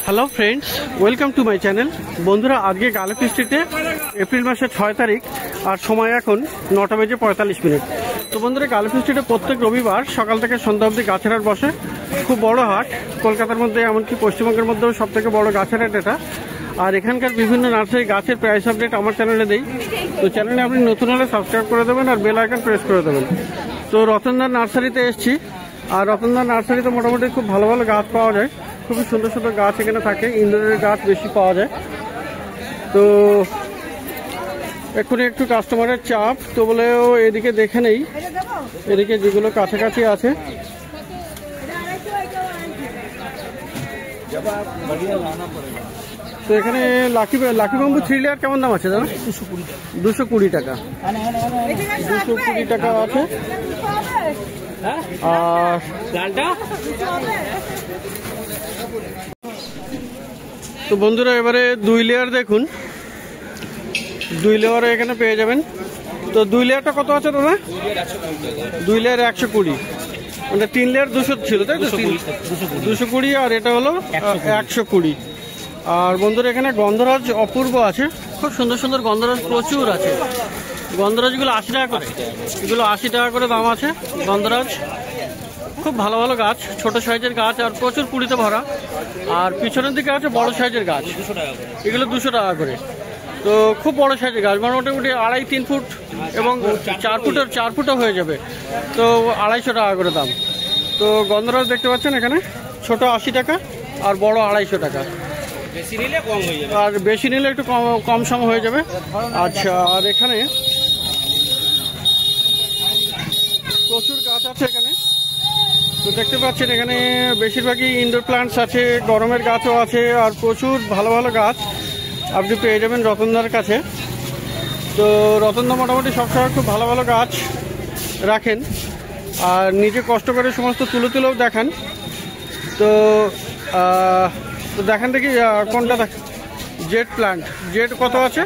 Hello friends welcome to my channel Bandhura आज के गालफ स्ट्रीटे April मासेर 6 तारीख और समय এখন 9টা বেজে 45 মিনিট। তো বন্ধুরা গালফ স্ট্রিটে প্রত্যেক রবিবার সকাল থেকে সন্ধ্যা অবধি গাছের হাট বসে। খুব বড় হাট, কলকাতার মধ্যে এমনকি পশ্চিমবঙ্গের মধ্যেও সবথেকে বড় গাছের হাট এটা। আর এখানকার বিভিন্ন নার্সারি গাছের প্রাইস আপডেট আমার চ্যানেলে দেই। তো চ্যানেলে আপনি নতুন হলে সাবস্ক্রাইব করে দেবেন আর বেল আইকন প্রেস করে দেবেন। তো রতনদার নার্সারিতে এসেছি আর রতনদার নার্সারিতে মোটামুটি খুব ভালো ভালো গাছ পাওয়া যায়। খুবই সুন্দর সুন্দর গাছ এখানে থাকে, ইনডোরের গাছ বেশি পাওয়া যায়। তো এক্ষুনি একটু কাস্টমারের চাপ, তো বলেও এদিকে দেখে নেই, এদিকে যেগুলো কাছাকাছি আছে। তো এখানে লাকি বাম্বু 3 লেয়ার কেমন দাম আছে জানো? 220 টাকা। 220 টাকা আছে। আর লালটা তো বন্ধুরা এবারে 2 লেয়ার দেখুন, 2 লেয়ার এখানে পেয়ে যাবেন। তো 2 লেয়ারটা কত আছে দাদা? 2 লেয়ার 120, মানে 3 লেয়ার 200 ছিল তাই তো? 220 আর এটা হলো 120। আর বন্ধুরা এখানে গন্ধরাজ অপূর্ব আছে, খুব সুন্দর সুন্দর গন্ধরাজ প্রচুর আছে। গন্ধরাজগুলো 80 টাকা করে, এগুলো 80 টাকা করে দাম আছে। গন্ধরাজ খুব ভালো ভালো গাছ, ছোট সাইজের গাছ আর প্রচুর কুড়িতে ভরা। আর পিছনের দিকে আছে বড় সাইজের গাছ, এগুলো 200 টাকা করে। তো খুব বড় সাইজের গাছ, মোটামুটি 2.5-3 ফুট এবং 4 ফুটও হয়ে যাবে। তো 250 টাকা করে দাম। তো গন্ধরাজ দেখতে পাচ্ছেন এখানে ছোট 80 টাকা আর বড় 250 টাকা। আর বেশি নিলে একটু কম সম হয়ে যাবে। আচ্ছা, আর এখানে প্রচুর গাছ আছে এখানে। তো দেখতে পাচ্ছেন এখানে বেশিরভাগই ইনডোর প্ল্যান্টস আছে, গরমের গাছও আছে আর প্রচুর ভালো ভালো গাছ আপনি পেয়ে যাবেন রতনদার কাছে। তো রতনদা মোটামুটি সবসময় খুব ভালো ভালো গাছ রাখেন আর নিজে কষ্ট করে সমস্ত তুলেও দেখান। তো দেখেন দেখি কোনটা দেখ। জেড প্ল্যান্ট, জেড কত আছে?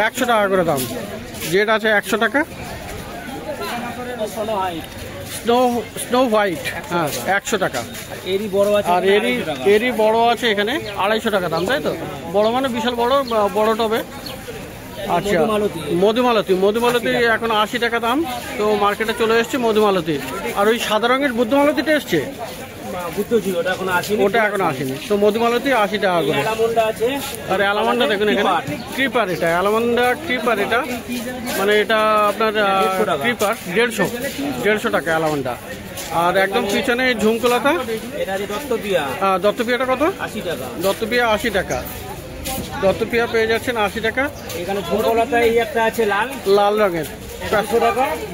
100 টাকা করে দাম। জেড আছে 100 টাকা। স্নো হোয়াইট, হ্যাঁ 100 টাকা। আর এরই বড় আছে এখানে 250 টাকা দাম, তাই তো? বড় মানে বিশাল বড় টবে। আচ্ছা, মধুমালতী এখন 80 টাকা দাম। তো মার্কেটে চলে এসছে মধুমালতী। আর ওই সাদা রঙের বুদ্ধমালতীটা এসছে, ওটা এখন আসেনি। তো মধুমালতী 80 টাকা করে। আর অ্যালামান্ডা দেখুন এখানে ক্রিপার, এটা অ্যালামান্ডা ক্রিপার, এটা মানে এটা আপনার ক্রিপার 150 টাকা অ্যালামান্ডা। আর একদম পিছনে ঝুমকোলাতা, দত্তপিয়াটা কত? 80 টাকা। দত্তপিয়া 80 টাকা। দত্তপিয়া পেয়ে যাচ্ছেন 80 টাকা। এখানে ঝুমকোলাতা এই একটা আছে লাল রঙের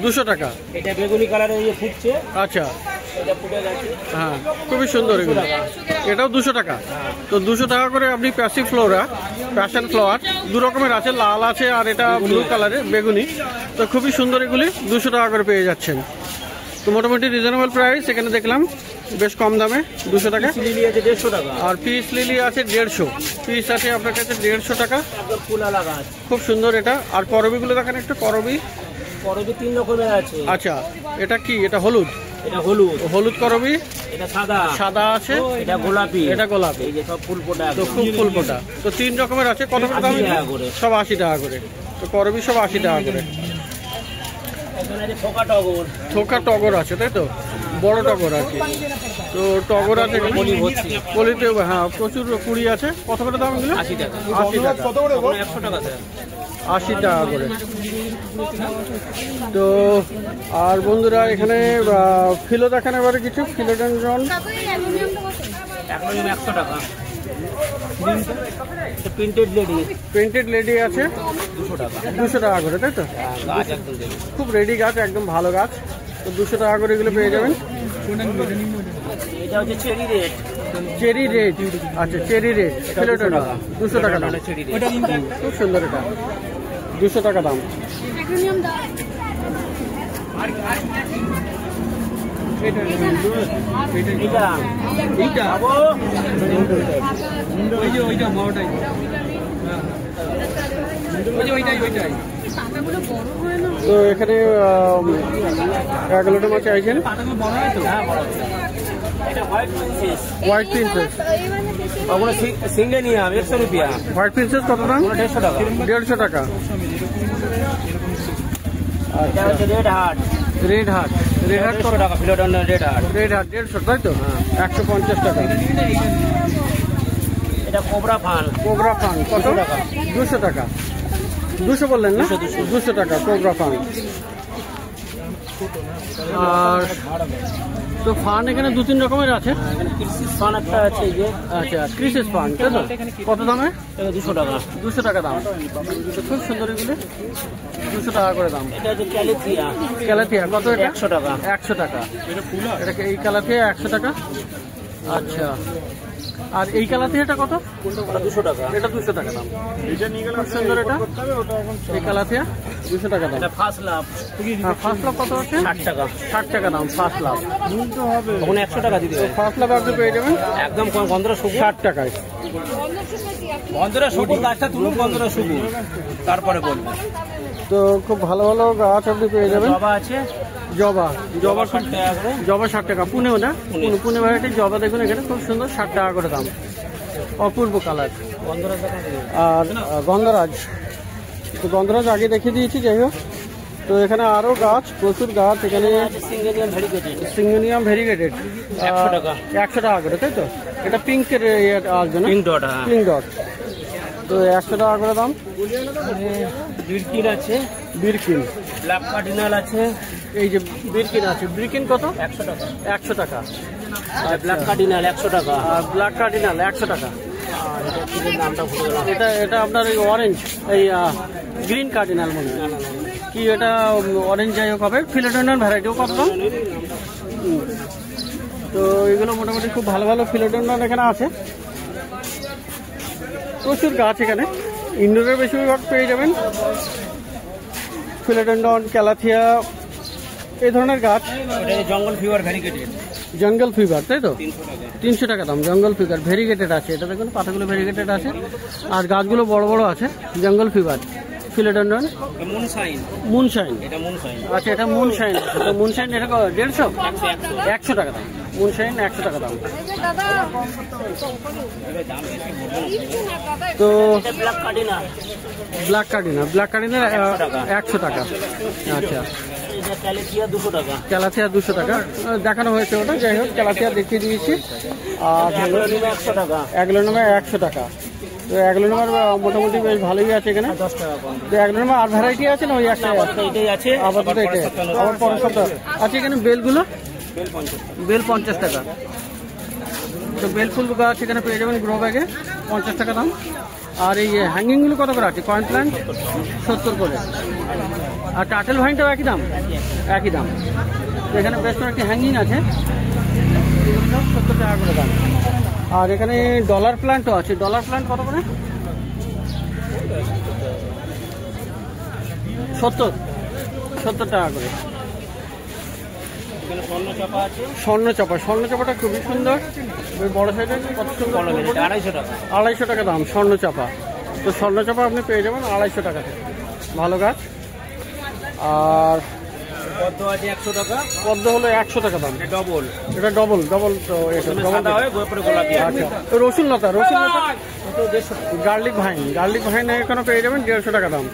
200 টাকা। এটা বেগুনি কালারের ফুটছে। আচ্ছা, হ্যাঁ খুবই সুন্দর এগুলো। এটাও 200 টাকা। তো 200 টাকা করে আপনি প্যাশন ফ্লাওয়ার 2 রকমের আছে, লাল আছে আর এটা ব্লু কালারের বেগুনি। তো খুবই সুন্দর, এগুলি 200 টাকা করে পেয়ে যাচ্ছেন। তো মোটামুটি রিজনেবল প্রাইস এখানে দেখলাম, বেশ কম দামে 200 টাকা। আর পিস লিলি আছে 150 পিস আছে আপনার কাছে 150 টাকা। খুব সুন্দর এটা। আর করবিগুলো দেখেন একটু, করবি 3 রকমের আছে। আচ্ছা, এটা কি? এটা হলুদ করবি, এটা সাদা আছে, এটা গোলাপি, এই যে সব ফুল ফোটা, তো খুব ফুল ফোটা। তো 3 রকমের আছে। কত করে দাম? সব 80 টাকা করে। তো করবি সব 80 টাকা করে। থোকা টগর আছে, তাই তো? বড় টগর আর কি। তো টগর আছে পলিতে, হ্যাঁ প্রচুর কুড়ি আছে। কত করে দাম এগুলো? 80 টাকা। 100 টাকা 80 টাকা করে। তো আর বন্ধুরা এখানে ফিলো দেখেন এবারে কিছু ফিলোডেন্ড্রন 100 টাকা। প্রিন্টেড লেডি আছে 200 টাকা করে, তাই তো? খুব রেডি গাছ, একদম ভালো গাছ। তো 200 টাকা করে এগুলো পেয়ে যাবেন। চেরি রেড, আচ্ছা চেরি রেড ফিলোডেন্ড্রন 200 টাকা দাম। খুব সুন্দর, এটা 200 টাকা দাম। তো এখানে 11টা মাছ চাইছেন। এটা হোয়াইট প্রিন্সেস, হোয়াইট প্রিন্সেস, ওগুলো সিঙ্গেনিয়াম 100 রুপিয়া। হোয়াইট প্রিন্সেস কত দাম? 150 টাকা। 150 টাকা। এটা হচ্ছে red heart, red heart, red heart 150 টাকা। Philodendron red heart, red heart 150 তাই তো? 150 টাকা। এটা কোবরা ফান, কোবরা ফান কত? 200 টাকা। 200 টাকা। 200 বললেন না? 200 টাকা কোবরা ফান। আর তো ফান এখানে 2-3 রকমের আছে। ক্রিসিস ফান একটা আছে, এই যে আচ্ছা, ক্রিসেস ফান তাই তো? কত দামে? এটা 200 টাকা। 200 টাকা দাম। তো খুব সুন্দর এগুলো, 200 টাকা করে দাম। এটা হচ্ছে ক্যালিথিয়া, ক্যালাথিয়া কত এটা? 100 টাকা। 100 টাকা। এটা এই ক্যালাথিয়া 100 টাকা। আচ্ছা, আর এই ক্যালাথিয়াটা কত? ওটা 200 টাকা। এটা 200 টাকা দাম। খুব সুন্দর এটা, এই ক্যালাথিয়া 200 টাকা দাম। এটা ফার্স্ট লাভ, আর ফার্স্ট লাভ কত আছে? 60 টাকা। 60 টাকা দাম ফার্স্ট লাভ। ওখানে 100 টাকা দিতে হবে। ফার্স্ট লাভ আপনি পেয়ে যাবেন একদম কম, গন্ধরা শুকু। 60 টাকায়। গন্ধরা শুকু, গাছটা তুলুন, গন্ধরা শুকু, তারপরে বলবো। তো খুব ভালো ভালো গাছ আপনি পেয়ে যাবেন। জবা আছে, জবা, জবা 60 টাকা করে। জবা 60 টাকা। পুনেও না? পুনে ভ্যারাইটির জবা দেখুন এখানে খুব সুন্দর, 60 টাকা করে দাম। অপূর্ব কালার। গন্ধরা দেখা দিবে। আর গন্ধরাজ, তো গন্ধরাজ আগে দেখিয়ে দিয়েছি, যাই হোক। তো এখানে আরো গাছ, প্রচুর গাছ এখানে। সিঙ্গেনিয়াম ভেরিগেটেড, সিঙ্গেনিয়াম ভেরিগেটেড 100 টাকা। 100 টাকা করে তাই তো? এটা পিঙ্কের আসবে না? পিঙ্ক ডট, হ্যাঁ। Pink dot. তো 100 টাকা করে দাম। বিরকিন আছে, বিরকিন, ব্ল্যাক কার্ডিনাল আছে, এই যে বিরকিন আছে, বিরকিন কত? 100 টাকা। 100 টাকা। আর ব্ল্যাক কার্ডিনাল 100 টাকা। আর ব্ল্যাক কার্ডিনাল 100 টাকা। আর এটা কি নামটা ভুলে গেলাম। এটা আপনার এই অরেঞ্জ, এই গ্রিন কার্ডিনাল মনে হয়। কি এটা অরেঞ্জ, যাই হোক হবে। ফিলোডেন্ড্রন ভ্যারাইটিও কত দাম? তো এগুলো মোটামুটি খুব ভালো ভালো ফিলোডেন্ড্রন এখানে আছে। প্রচুর গাছ এখানে, ইনডোরের বেশিরভাগ পেয়ে যাবেন। ফিলোডেন্ড্রন, ক্যালাথিয়া, এই ধরনের গাছ। এটা জঙ্গল ফিভার ভেরিগেটেড, জঙ্গল ফিভার তাই তো? 300 টাকা। 300 টাকা দাম। জঙ্গল ফিভার ভেরিগেটেড আছে, এটা দেখুন পাতাগুলো ভেরিগেটেড আছে। আর গাছগুলো বড় বড় আছে। জঙ্গল ফিভার, ফিলোডেন্ড্রন, মুনশাইন, মুনশাইন। এটা মুনশাইন। আচ্ছা, এটা মুনশাইন। তো মুনশাইন এটা 150? 100 টাকা দাম। মুনশাইন 100 টাকা দাম। তো এটা black cardinal, black cardinal, black cardinal 100 টাকা। আচ্ছা, এটা ক্যালিথিয়া 200 টাকা। ক্যালাথিয়া 200 টাকা দেখানো হয়েছে ওটা, যাই হোক ক্যালাথিয়া দেখিয়ে দিয়েছি। আর অ্যাগ্লোনিমা 100 টাকা। অ্যাগ্লোনিমা 100 টাকা। তো অ্যাগ্লোনিমার মোটামুটি বেশ ভালোই আছে এখানে। 10 টাকা কম। তো অ্যাগ্লোনিমা আর ভ্যারাইটি আছে না? ওই একটা এটাই আছে, আপাতত এটাই। আবার পরের সপ্তাহ আছে এখানে। বেলগুলো, বেল 50 টাকা। বেল 50 টাকা। তো বেল ফুল গাছ এখানে পেয়ে যাবেন গ্রো ব্যাগে, 50 টাকা দাম। আর এই হ্যাঙ্গিংগুলো কত করে আছে? কয়েন প্ল্যান্ট 70 করে। আর টাটেল ভাইনটাও একই দাম? একই দাম। তো এখানে বেশ কয়েকটি হ্যাঙ্গিং আছে, এগুলো সব 70 টাকা করে দাম। আর এখানে ডলার প্ল্যান্টও আছে। ডলার প্ল্যান্ট কত করে? 70 টাকা করে। এখানে স্বর্ণ চাপা আছে, স্বর্ণচাপা, স্বর্ণচাপাটা খুবই সুন্দর, ওই বড় সাইজের, কত সুন্দর। 250 টাকা। 250 টাকা দাম স্বর্ণচাপা। তো স্বর্ণচাপা আপনি পেয়ে যাবেন 250 টাকা থেকে, ভালো গাছ। আর পদ্ম আছে 100 টাকা। পদ্ম হলো 100 টাকা দাম। এটা ডবল, এটা ডবল, ডবল তো এটা ডবল। সাদা হয়, গোলাপি গোলাপি। আচ্ছা, তো রসুন লতা, রসুন লতা, এটা 150 টাকা। গার্লিক ভাইন, গার্লিক ভাইন এখানে পেয়ে যাবেন 150 টাকা দাম।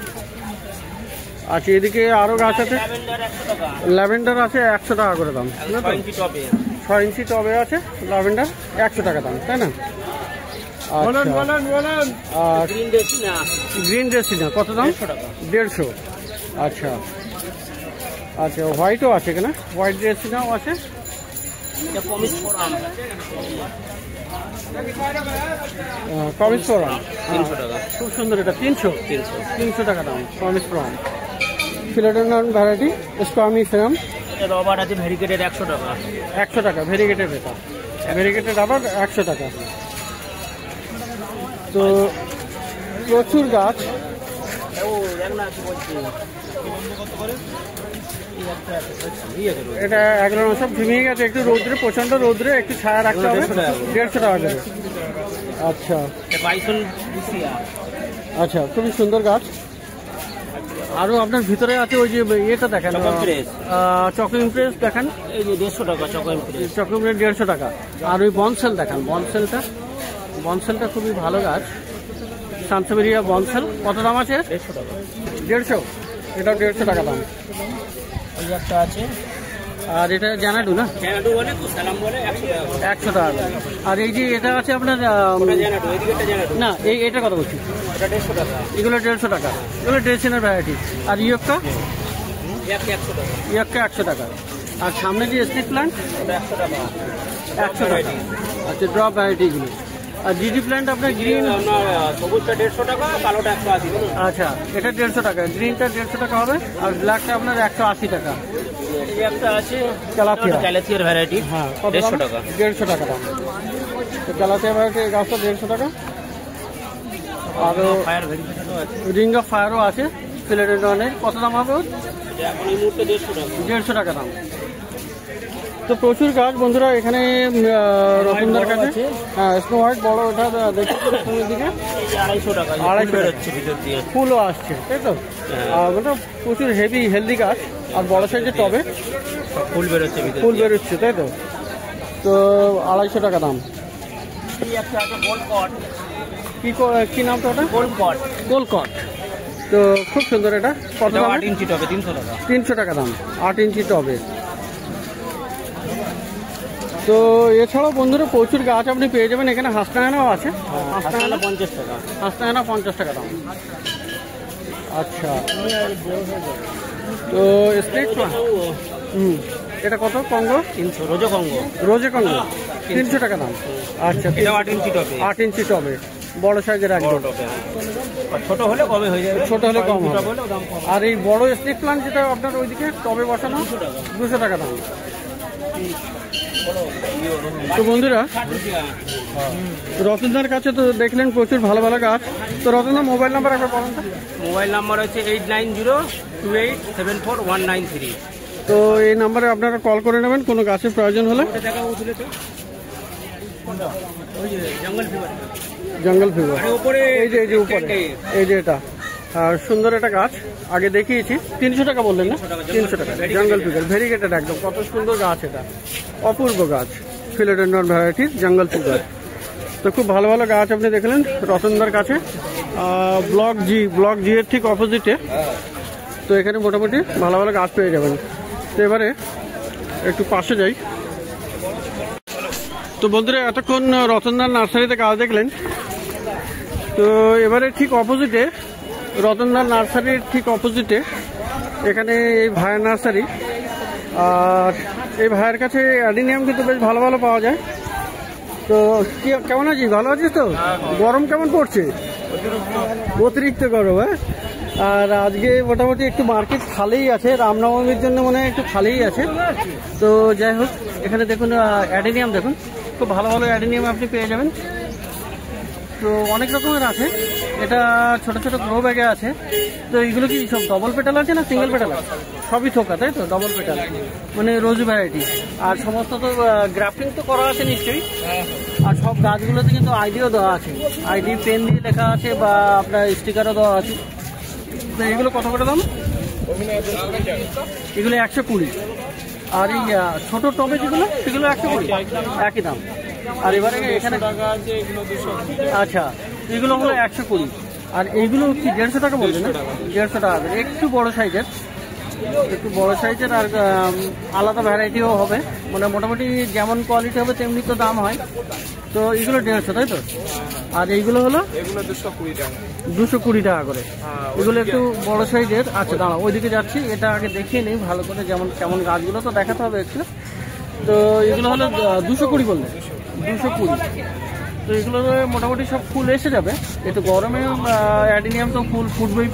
আচ্ছা, এদিকে আরো গাছ আছে। ল্যাভেন্ডার 100 টাকা। ল্যাভেন্ডার আছে 100 টাকা করে দাম। 6 ইঞ্চি টবে। 6 ইঞ্চি টবে আছে ল্যাভেন্ডার, 100 টাকা দাম, তাই না? আর গ্রিন ডেসিনা গ্রিন ড্রেসিনা কত দাম? 150 টাকা। 150। আচ্ছা আচ্ছা, হোয়াইটও আছে এখানে, হোয়াইট ড্রেসিনাও আছে। এটা কমিস ফোরাম কমিস ফোরাম 300 টাকা। খুব সুন্দর, এটা 300 300 টাকা দাম। কমিস ফোরাম, ফিলোডেন্ড্রন ভ্যারাইটি, স্কোয়ামি ফোরাম এটা রবার আছে ভেরিগেটেড 100 টাকা। 100 টাকা। ভেরিগেটেড, এটা ভেরিগেটেড আবার 100 টাকা। তো প্রচুর গাছ। ও দেখ না কি বলছি, এটা একদম সব ভেঙে গেছে, একটু রৌদ্রে, প্রচন্ড রৌদ্রে একটু ছায়া রাখতে হবে। 150 টাকা করে। আচ্ছা বাইসন বুসিয়া। আচ্ছা, খুবই সুন্দর গাছ। আরো আপনার ভিতরে আছে ওই যে এটা দেখেন, চকো ইমপ্রেস দেখেন, এই যে 150 টাকা চকো ইমপ্রেস। চকো ইমপ্রেস 150 টাকা। আর ওই বনসেল দেখেন, বনসেলটা খুবই ভালো গাছ, সানসেভেরিয়া বনসেল। কত দাম আছে? 150 টাকা। 150, এটাও 150 টাকা দাম। ওই একটা আছে, আর এটা জানাডু না, জানাডু বলে তো সালাম বলে 100 টাকা। আর এই যে এটা আছে আপনার জানাডু, এদিকে একটা জানাডু না, এটা কত বলছি? এটা 150 টাকা। এগুলো 150 টাকা, এগুলো ড্রেসিনের ভ্যারাইটি। আর ইয়ক্কা 100 টাকা। ইয়ক্কা 100 টাকা। আর সামনে যে স্নেক প্লান্ট ওটা 100 টাকা। 100 টাকা। আচ্ছা, ড্রপ ভ্যারাইটিগুলো। আর জিডি প্ল্যান্ট আপনার গ্রিন, আপনার সবুজটা 150 টাকা, কালোটা 180 টাকা। আচ্ছা, এটা 150 টাকা, গ্রিনটা 150 টাকা হবে। আর ব্ল্যাকটা আপনার 180 টাকা। এই একটা আছে ক্যালাথিয়ার ভ্যারাইটি, হ্যাঁ, 150 টাকা। 150 টাকা দাম। তো ক্যালাথিয়া ভ্যারাইটি গাছটা 150 টাকা। আরও ফায়ার ভেরিফিকেশনও আছে, রিং অফ ফায়ারও আছে ফিলেডেন্ডনের। কত দাম হবে? এখন এই মুহূর্তে 150 টাকা। 150 টাকা দাম। তো প্রচুর গাছ বন্ধুরা এখানে রতনদার কাছে। হ্যাঁ, স্নো হোয়াইট বড়, ওটা দেখছি দিকে 250 টাকা। 250 হচ্ছে ভিতর দিয়ে, ফুলও আসছে, তাই তো? আর ওটা প্রচুর হেভি হেলদি গাছ। আর বড় সাইজের টবে ফুল বেরোচ্ছে ভিতর, ফুল বেরোচ্ছে, তাই তো? তো 250 টাকা দাম। এই একটা আছে গোলকট। কি নামটা ওটা? গোলকট। গোলকট। তো খুব সুন্দর। এটা কত দাম? 8 ইঞ্চি টবে 300 টাকা। 300 টাকা দাম, 8 ইঞ্চি টবে। তো এছাড়াও বন্ধুরা প্রচুর গাছ আপনি পেয়ে যাবেন এখানে। হাসনায়নাও আছে, হাসনায়না 50 টাকা। হাসনায়না 50 টাকা দাম। আচ্ছা, তো স্নেক প্লান্ট, এটা কত? Congo 300, রোজো Congo. রোজে কঙ্গো 300 টাকা দাম। আচ্ছা, এটা 8 ইঞ্চি টবে। 8 ইঞ্চি টবে, বড় সাইজের একদম। আর ছোট হলে কমে হয়ে যাবে, ছোট হলে কম হবে। হলেও দাম কম। আর এই বড় স্নেক প্লান্ট যেটা আপনার ওইদিকে টবে বসানো 200 টাকা দাম। তো বন্ধুরা রতনদার কাছে তো দেখলেন প্রচুর ভালো ভালো গাছ। তো রতনদার মোবাইল নাম্বার একবার বলুন তো। মোবাইল নাম্বার হচ্ছে 8902874193। তো এই নাম্বারে আপনারা কল করে নেবেন কোনো গাছের প্রয়োজন হলে। জঙ্গল ফিভার, এই যে উপরে, এই যে এটা। আর সুন্দর একটা গাছ, আগে দেখিয়েছি। 300 টাকা বললেন না? 300 টাকা জঙ্গল ফিগার, ভেরিগেটেড একদম। কত সুন্দর গাছ, এটা অপূর্ব গাছ, ফিলেডেন্ড্রন ভ্যারাইটির জঙ্গল ফিগার। তো খুব ভালো ভালো গাছ আপনি দেখলেন রতনদার কাছে। ব্লক জি এর ঠিক অপোজিটে। তো এখানে মোটামুটি ভালো ভালো গাছ পেয়ে যাবেন। তো এবারে একটু পাশে যাই। তো বন্ধুরা এতক্ষণ রতনদার নার্সারিতে গাছ দেখলেন। তো এবারে ঠিক অপোজিটে, রতনদার নার্সারির ঠিক অপোজিটে এখানে এই ভাইয়ের নার্সারি। আর এই ভাইয়ের কাছে অ্যাডিনিয়াম কিন্তু বেশ ভালো ভালো পাওয়া যায়। তো কেমন আছিস? ভালো আছিস তো? গরম কেমন পড়ছে? অতিরিক্ত গরম, হ্যাঁ। আর আজকে মোটামুটি একটু মার্কেট খালিই আছে, রামনবমীর জন্য মনে হয় একটু খালিই আছে। তো যাই হোক, এখানে দেখুন অ্যাডিনিয়াম, দেখুন খুব ভালো ভালো অ্যাডিনিয়াম আপনি পেয়ে যাবেন। তো অনেক রকমের আছে, এটা ছোট ছোট গ্রো ব্যাগে আছে। তো এইগুলো কি সব ডবল পেটাল আছে না সিঙ্গেল পেটাল আছে? সবই থোকা, তাই তো? ডবল পেটাল মানে রোজ ভ্যারাইটি। আর সমস্ত তো গ্রাফটিং তো করা আছে নিশ্চয়ই। আর সব গাছগুলোতে কিন্তু আইডিও দেওয়া আছে, আইডি পেন দিয়ে লেখা আছে বা আপনার স্টিকারও দেওয়া আছে। তো এগুলো কত করে দাম? এগুলো 120। আর এই ছোট টবে যেগুলো সেগুলো 120, একই দাম। আর এবারে এখানে আচ্ছা, এগুলো হলো 120। আর এইগুলো কি 150 টাকা বলছেন না? 150 টাকা, একটু বড় সাইজের, আর আলাদা ভ্যারাইটিও হবে। মানে মোটামুটি যেমন কোয়ালিটি হবে তেমনি তো দাম হয়। তো এগুলো 150, তাই তো? আর এইগুলো হলো 220 টাকা করে। এগুলো একটু বড় সাইজের। আচ্ছা দাঁড়া, ওইদিকে যাচ্ছি, এটা আগে দেখিয়ে নিই ভালো করে, যেমন কেমন গাছগুলো তো দেখাতে হবে একটু। তো এগুলো হলো 220 বললে, 220। তো এগুলো মোটামুটি সব ফুল এসে যাবে। একটু গরমে অ্যাডিনিয়াম তো ফুল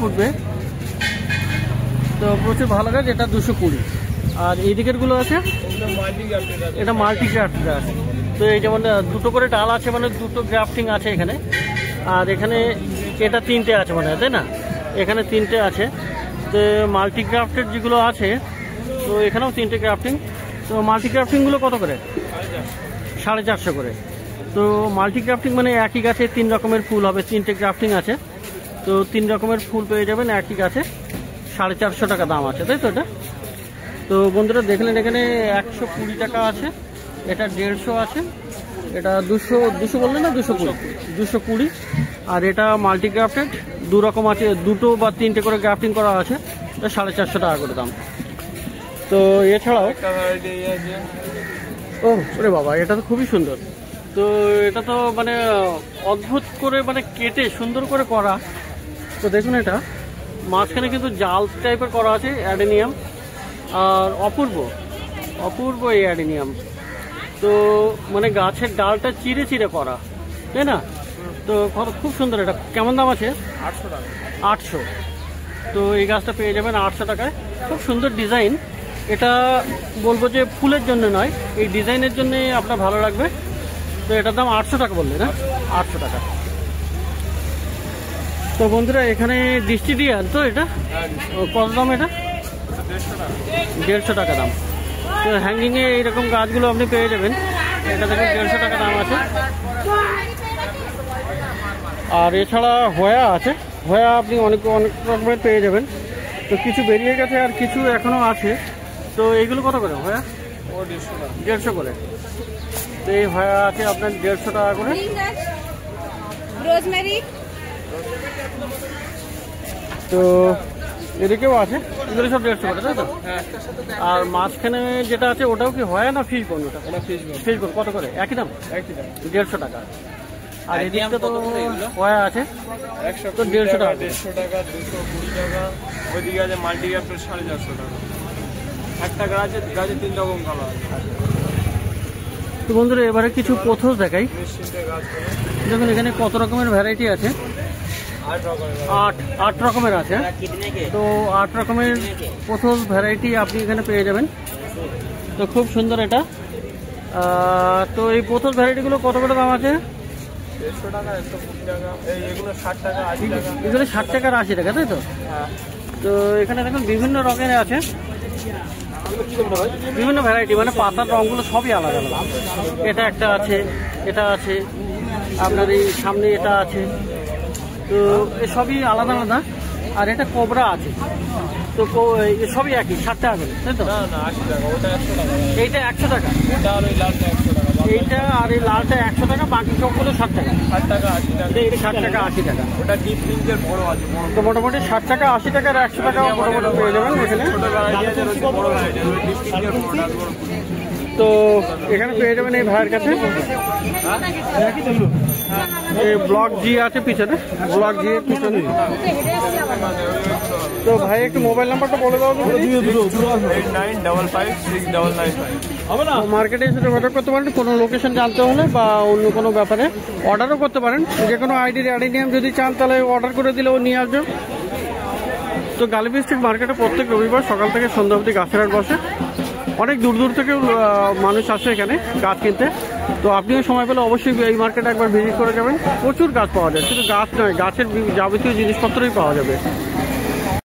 ফুটবে। তো প্রচুর ভালো গাছ, এটা 220। আর এই দিকেরগুলো আছে, এটা মাল্টি গ্রাফট গাছ। তো এই যেমন দুটো করে ডাল আছে, মানে দুটো গ্রাফটিং আছে এখানে। আর এখানে এটা 3টে আছে মানে, তাই না? এখানে 3টে আছে। তো মাল্টি গ্রাফটেড যেগুলো আছে, তো এখানেও 3টে গ্রাফটিং। তো মাল্টি গ্রাফটিংগুলো কত করে? 450 করে। তো মাল্টি গ্রাফটিং মানে একই গাছে 3 রকমের ফুল হবে, 3টে গ্রাফটিং আছে। তো 3 রকমের ফুল পেয়ে যাবেন একই গাছে, 450 টাকা দাম আছে, তাই তো? এটা তো বন্ধুরা দেখলেন এখানে 120 টাকা আছে, এটা 150 আছে, এটা 200 বললেন না, 220, আর এটা মাল্টিগ্রাফটেড 2 রকম আছে, 2টো বা 3টে করে গ্রাফটিং করা আছে, এটা 450 টাকা করে দাম। তো এছাড়াও ও ওরে বাবা, এটা তো খুবই সুন্দর। তো এটা তো মানে অদ্ভুত করে মানে কেটে সুন্দর করে করা। তো দেখুন এটা মাঝখানে কিন্তু জাল টাইপের করা আছে অ্যাডেনিয়াম, আর অপূর্ব এই অ্যাডেনিয়াম। তো মানে গাছের ডালটা চিরে চিরে করা, তাই না? তো খুব সুন্দর। এটা কেমন দাম আছে? 800 টাকা। 800। তো এই গাছটা পেয়ে যাবেন 800 টাকায়। খুব সুন্দর ডিজাইন। এটা বলবো যে ফুলের জন্য নয়, এই ডিজাইনের জন্য আপনার ভালো লাগবে। তো এটার দাম 800 টাকা বললেন না? 800 টাকা। তো বন্ধুরা এখানে দৃষ্টি দিয়ে তো এটা কত দাম? এটা 150 টাকা দাম। তো হ্যাঙ্গিংয়ে এইরকম গাছগুলো আপনি পেয়ে যাবেন, এটা দেখুন 150 টাকা দাম আছে। আর এছাড়া হয়া আছে, হয়া আপনি অনেক রকমের পেয়ে যাবেন। তো কিছু বেরিয়ে গেছে আর কিছু এখনো আছে। তো এইগুলো কত করে হয়া? 150 করে। তো এই হয়া আছে আপনার 150 টাকা করে। তো এদিকেও আছে, এগুলো সব 150 করে, তাই তো? আর মাঝখানে যেটা আছে ওটাও কি হয় না ফিশ বোন? ওটা ফিশ বোন কত করে? একই দাম 150 টাকা। আর এদিকে তো হয় আছে 100, তো 150 টাকা, 150 টাকা, 220 টাকা। ওইদিকে আছে মাল্টিগ্রাফটেড 450 টাকা। একটা গাছে 3 রকম কালার আছে। তো বন্ধুরা এবারে কিছু পোথোস দেখাই। নিশ্চিন্তে গাছ দেখুন এখানে কত রকমের ভ্যারাইটি আছে। 8 রকমের আছে। তো 8 রকমের পোথোস ভ্যারাইটি আপনি এখানে পেয়ে যাবেন। তো খুব সুন্দর এটা। তো এই পোথোস ভ্যারাইটিগুলো কত করে দাম আছে? 150 টাকা, 120 টাকা। এগুলো 60 টাকা, 80 টাকা। এগুলো 60 টাকা আর 80 টাকা, তাই তো? তো এখানে দেখুন বিভিন্ন রকমের আছে, বিভিন্ন ভ্যারাইটি, মানে পাতার রঙগুলো সবই আলাদা আলাদা। এটা একটা আছে, এটা আছে, আপনার এই সামনে এটা আছে। তো সবই আলাদা আলাদা। আর এটা কোবরা আছে। তো সবই একই 60 টাকা করে, তাই তো? না 80 টাকা। ওটা 100 টাকা। এইটা 100 টাকা। ওটা আর ওই লালটা 100 টাকা। এইটা আর এই লালটা 100 টাকা, বাকি সবগুলো 60 টাকা। 60 টাকা, 80 টাকা। এটা 60 টাকা 80 টাকা। ওটা ডিপ ফ্রিজের বড় আছে, বড়। তো মোটামুটি 60 টাকা 80 টাকা আর 100 টাকা মোটামুটি পেয়ে যাবেন এখানে। ছোট ভ্যারাইটি আছে, বড় ভ্যারাইটি আছে। ডিপ ফ্রিজের বড়টা বড়। তো এখানে পেয়ে যাবেন এই ভাইয়ের কাছে। এই ব্লক জি আছে পিছনে, ব্লক জি এর পিছনে। তো ভাই একটু মোবাইল নাম্বারটা বলে দাও। 89556995। মার্কেটে এসে যোগাযোগ করতে পারেন কোনো লোকেশন জানতে হলে বা অন্য কোনো ব্যাপারে অর্ডারও করতে পারেন। যে কোনো আইডির অ্যাডেনিয়াম যদি চান তাহলে অর্ডার করে দিলেও নিয়ে আসবে। তো গালিব স্ট্রিট মার্কেটে প্রত্যেক রবিবার সকাল থেকে সন্ধ্যা অবধি গাছের হাট বসে। অনেক দূর দূর থেকেও মানুষ আসে এখানে গাছ কিনতে। তো আপনিও সময় পেলে অবশ্যই এই মার্কেটে একবার ভিজিট করে যাবেন। প্রচুর গাছ পাওয়া যায়, শুধু গাছ নয়, গাছের যাবতীয় জিনিসপত্রই পাওয়া যাবে।